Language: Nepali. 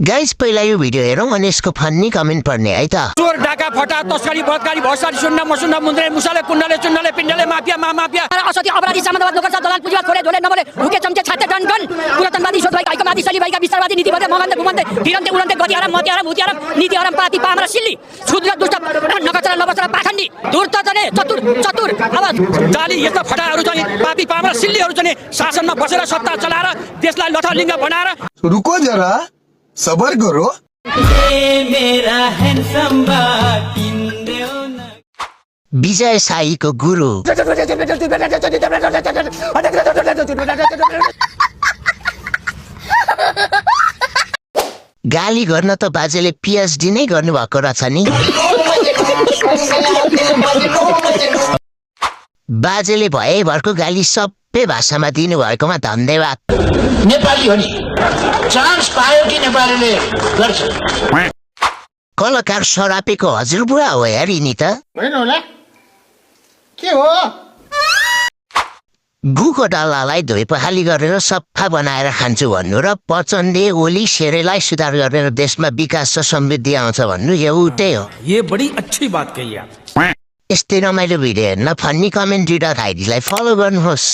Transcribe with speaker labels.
Speaker 1: गाइस पहिला यो भिडियो हेरौँ अनि यसको फन्नी कमेन्ट पढ्ने है त।
Speaker 2: चोर डाका फटा तस्करी बलात्कारी भौसारी सुन्न मसुन्न मुन्द्रे मुसाले कुण्डले चुण्डले पिण्डले माफिया माफिया
Speaker 3: असत्य अपराधी सामन्तवाद नोकर दलाल पुँजीवाद खोले ढोले नमले हुके चम्चे छाते टन टन पुरातनवादी सोचवादी आइकमादी सलीवादी विस्तारवादी नीतिवादी मगन्ते घुमन्ते भिरन्ते उडन्ते गति आराम मति आराम हुति आराम नीति आराम पाती पामरा सिल्ली छुद्र दुष्ट नकचरा लबचरा पाखण्डी धूर्त जने चतुर चतुर अब
Speaker 2: जाली यस्ता फटाहरू चाहिँ पापी पामरा सिल्लीहरू चाहिँ शासनमा बसेर सत्ता चलाएर देशलाई लथालिङ्ग बनाएर
Speaker 4: रुको जरा सबर करो।
Speaker 1: विजय साईको गुरु गाली गर्न त बाजेले पिएचडी नै गर्नुभएको रहेछ नि। बाजेले भएभरको गाली सबै भाषामा दिनुभएकोमा धन्यवाद।
Speaker 5: नेपाली हो नि चान्स पायो कि नेपालीले गर्छ।
Speaker 1: कलाकार सरापेको हजुरबुवा हो यार यिनी त।
Speaker 5: होइन होला के हो
Speaker 1: गुको डल्लालाई धोइ पखाली गरेर सफा बनाएर खान्छु भन्नु र पचनले ओली सेरेलाई सुधार गरेर देशमा विकास र समृद्धि आउँछ भन्नु एउटै हो।
Speaker 2: ये बड़ी अच्छी बात कही आप।
Speaker 1: यस्तै रमाइलो भिडियो हेर्न फन्नी कमेन्ट रिडर आइडीलाई फलो गर्नुहोस्।